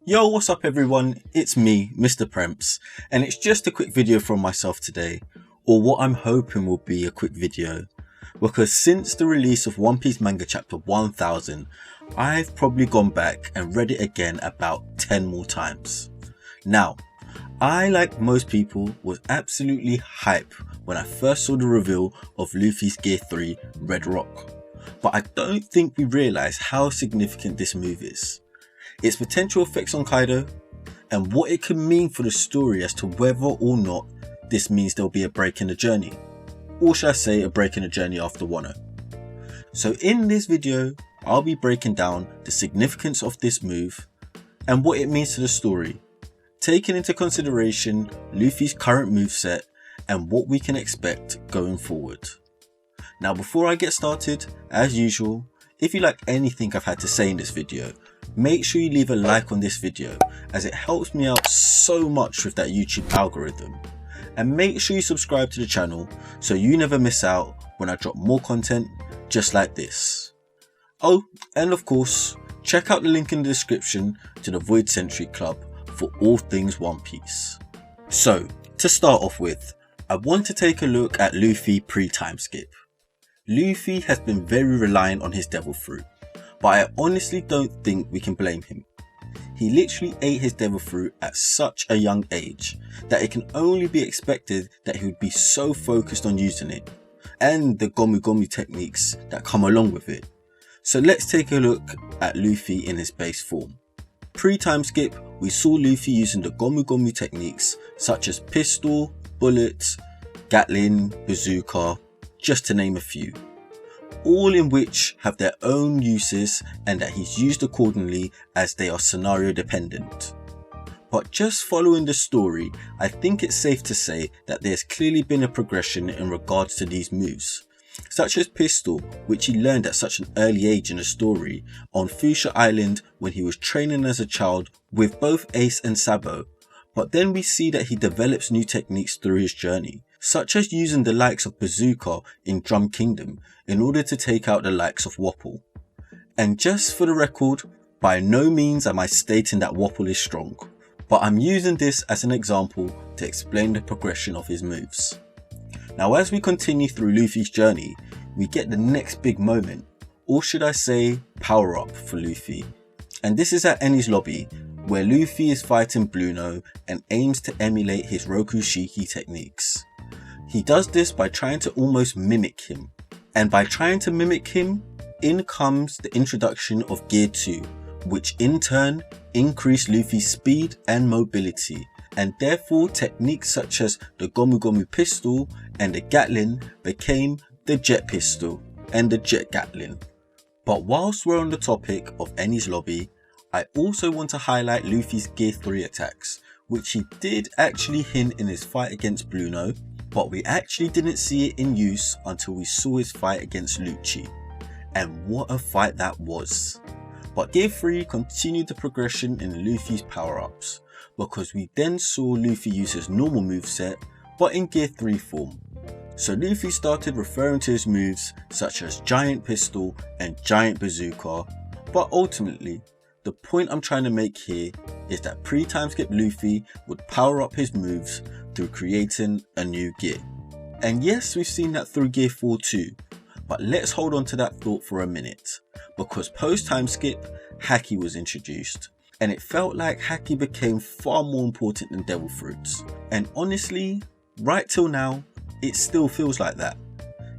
Yo, what's up everyone? It's me, Mr. Premps, and it's just a quick video from myself today, or what I'm hoping will be a quick video, because since the release of One Piece manga chapter 1000, I've probably gone back and read it again about 10 more times. Now, I, like most people, was absolutely hype when I first saw the reveal of Luffy's Gear 3 RED ROC, but I don't think we realise how significant this move is, its potential effects on Kaido, and what it could mean for the story as to whether or not this means there'll be a break in the journey, or should I say a break in the journey after Wano. So in this video, I'll be breaking down the significance of this move and what it means to the story, taking into consideration Luffy's current moveset and what we can expect going forward. Now before I get started, as usual, if you like anything I've had to say in this video, make sure you leave a like on this video as it helps me out so much with that YouTube algorithm. And make sure you subscribe to the channel so you never miss out when I drop more content just like this. Oh, and of course, check out the link in the description to the Void Century Club for all things One Piece. So, to start off with, I want to take a look at Luffy pre-timeskip. Luffy has been very reliant on his devil fruit, but I honestly don't think we can blame him. He literally ate his devil fruit at such a young age that it can only be expected that he would be so focused on using it, and the Gomu Gomu techniques that come along with it. So let's take a look at Luffy in his base form. Pre-timeskip, we saw Luffy using the Gomu Gomu techniques such as pistol, bullets, Gatling, bazooka, just to name a few, all in which have their own uses and that he's used accordingly as they are scenario dependent. But just following the story, I think it's safe to say that there's clearly been a progression in regards to these moves, such as pistol, which he learned at such an early age in the story on Fuchsia Island when he was training as a child with both Ace and Sabo. But then we see that he develops new techniques through his journey, such as using the likes of Bazooka in Drum Kingdom in order to take out the likes of Wapol. And just for the record, by no means am I stating that Wapol is strong, but I'm using this as an example to explain the progression of his moves. Now as we continue through Luffy's journey, we get the next big moment, or should I say power up for Luffy. And this is at Enies Lobby, where Luffy is fighting Blueno and aims to emulate his Roku Shiki techniques. He does this by trying to almost mimic him, and by trying to mimic him, in comes the introduction of Gear 2, which in turn increased Luffy's speed and mobility, and therefore techniques such as the Gomu Gomu pistol and the Gatling became the Jet Pistol and the Jet Gatling. But whilst we're on the topic of Enies Lobby, I also want to highlight Luffy's Gear 3 attacks, which he did actually hint in his fight against Blueno, but we actually didn't see it in use until we saw his fight against Lucci. And what a fight that was. But Gear 3 continued the progression in Luffy's power-ups, because we then saw Luffy use his normal moveset, but in Gear 3 form. So Luffy started referring to his moves such as Giant Pistol and Giant Bazooka, but ultimately, the point I'm trying to make here is that pre-timeskip Luffy would power up his moves through creating a new gear. And yes, we've seen that through Gear 4 too, but let's hold on to that thought for a minute, because post-timeskip, Haki was introduced, and it felt like Haki became far more important than Devil Fruits. And honestly, right till now, it still feels like that.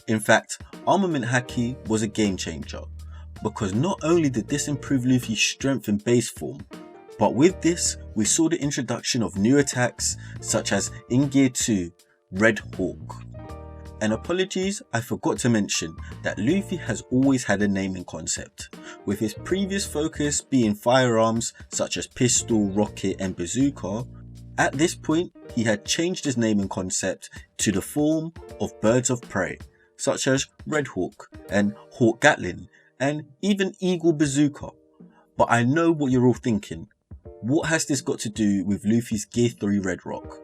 In fact, Armament Haki was a game changer, because not only did this improve Luffy's strength in base form, but with this we saw the introduction of new attacks such as in Gear 2, Red Hawk. And apologies, I forgot to mention that Luffy has always had a naming concept, with his previous focus being firearms such as pistol, rocket and bazooka. At this point he had changed his naming concept to the form of birds of prey such as Red Hawk and Hawk Gatling, and even Eagle Bazooka. But I know what you're all thinking. What has this got to do with Luffy's Gear 3 RED ROC?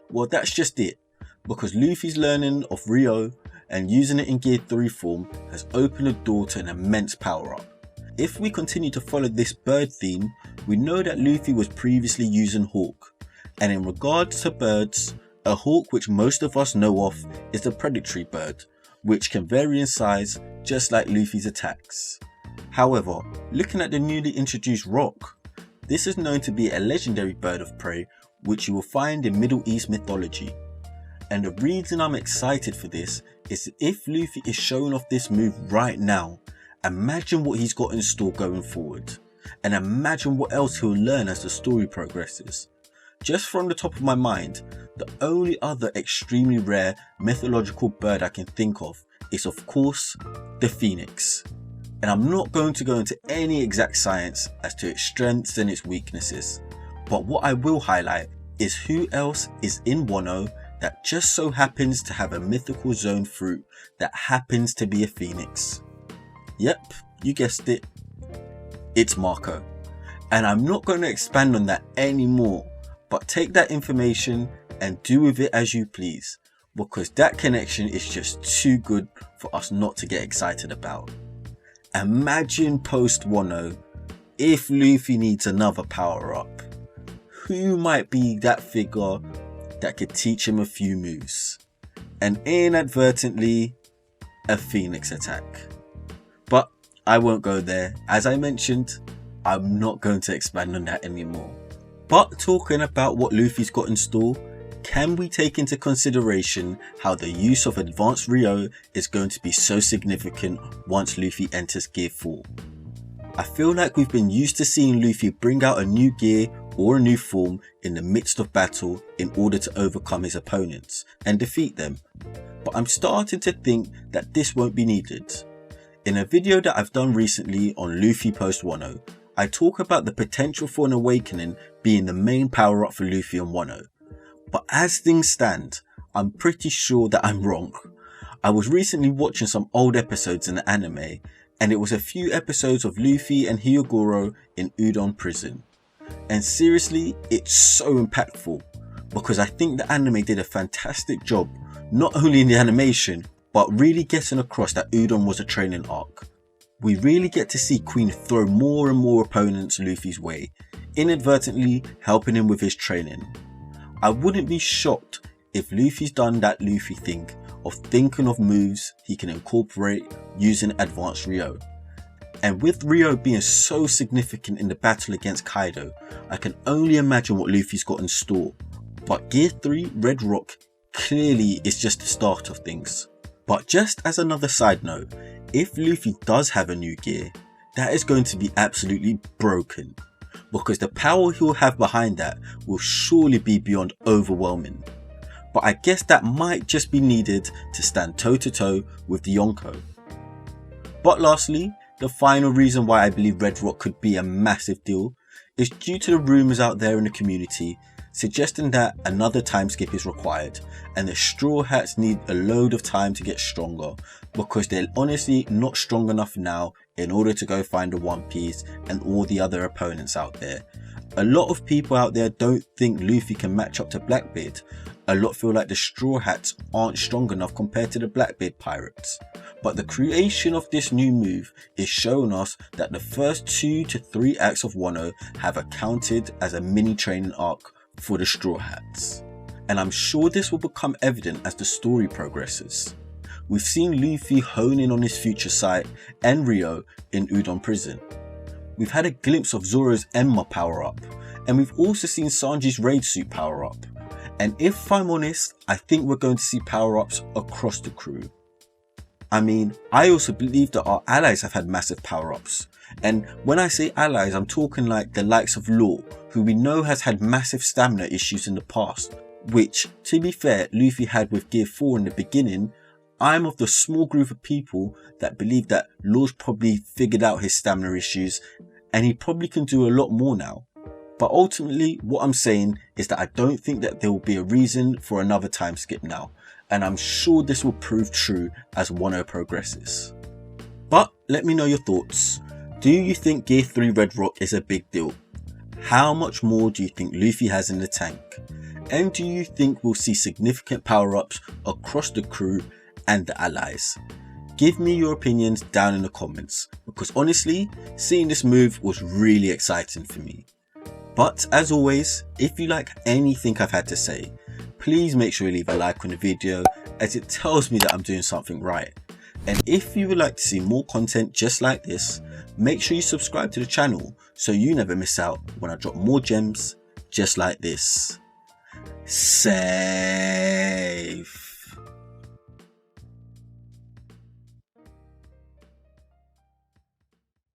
Well, that's just it, because Luffy's learning of Ryou and using it in Gear 3 form has opened a door to an immense power up. if we continue to follow this bird theme, we know that Luffy was previously using Hawk, and in regards to birds, a hawk which most of us know of is the predatory bird, which can vary in size just like Luffy's attacks. However, looking at the newly introduced roc, this is known to be a legendary bird of prey which you will find in Middle East mythology. And the reason I'm excited for this is if Luffy is showing off this move right now, imagine what he's got in store going forward, and imagine what else he'll learn as the story progresses. Just from the top of my mind, the only other extremely rare mythological bird I can think of is of course the phoenix. And I'm not going to go into any exact science as to its strengths and its weaknesses, but what I will highlight is who else is in Wano that just so happens to have a mythical zone fruit that happens to be a phoenix. Yep, you guessed it, it's Marco. And I'm not going to expand on that anymore, but take that information and do with it as you please, because that connection is just too good for us not to get excited about. Imagine post Wano, if Luffy needs another power up, who might be that figure that could teach him a few moves? And inadvertently, a phoenix attack. But I won't go there. As I mentioned, I'm not going to expand on that anymore. But talking about what Luffy's got in store, can we take into consideration how the use of advanced Ryou is going to be so significant once Luffy enters Gear 4? I feel like we've been used to seeing Luffy bring out a new gear or a new form in the midst of battle in order to overcome his opponents and defeat them, but I'm starting to think that this won't be needed. In a video that I've done recently on Luffy post Wano, I talk about the potential for an awakening being the main power up for Luffy on Wano. But as things stand, I'm pretty sure that I'm wrong. I was recently watching some old episodes in the anime, and it was a few episodes of Luffy and Hyogoro in Udon prison. And seriously, it's so impactful, because I think the anime did a fantastic job, not only in the animation, but really getting across that Udon was a training arc. We really get to see Queen throw more and more opponents Luffy's way, inadvertently helping him with his training. I wouldn't be shocked if Luffy's done that Luffy thing of thinking of moves he can incorporate using advanced Ryou. And with Ryou being so significant in the battle against Kaido, I can only imagine what Luffy's got in store. But Gear 3 Red ROC clearly is just the start of things. But just as another side note, if Luffy does have a new gear, that is going to be absolutely broken, because the power he'll have behind that will surely be beyond overwhelming. But I guess that might just be needed to stand toe to toe with the Yonko. But lastly, the final reason why I believe Red ROC could be a massive deal is due to the rumours out there in the community suggesting that another time skip is required and the Straw Hats need a load of time to get stronger, because they're honestly not strong enough now in order to go find the One Piece and all the other opponents out there. A lot of people out there don't think Luffy can match up to Blackbeard. A lot feel like the Straw Hats aren't strong enough compared to the Blackbeard pirates. But the creation of this new move is showing us that the first 2 to 3 acts of Wano have accounted as a mini training arc for the Straw Hats. And I'm sure this will become evident as the story progresses. We've seen Luffy hone in on his future sight and Ryou in Udon prison. We've had a glimpse of Zoro's Enma power up, and we've also seen Sanji's raid suit power up. And if I'm honest, I think we're going to see power ups across the crew. I mean, I also believe that our allies have had massive power ups. And when I say allies, I'm talking like the likes of Law, who we know has had massive stamina issues in the past, which, to be fair, Luffy had with Gear 4 in the beginning. I'm of the small group of people that believe that Law's probably figured out his stamina issues and he probably can do a lot more now. But ultimately, what I'm saying is that I don't think that there will be a reason for another time skip now, and I'm sure this will prove true as Wano progresses. But let me know your thoughts. Do you think Gear 3 Red ROC is a big deal? How much more do you think Luffy has in the tank? And do you think we'll see significant power-ups across the crew and the allies? Give me your opinions down in the comments, because honestly, seeing this move was really exciting for me. But as always, if you like anything I've had to say, please make sure you leave a like on the video, as it tells me that I'm doing something right. And if you would like to see more content just like this, make sure you subscribe to the channel so you never miss out when I drop more gems just like this. Say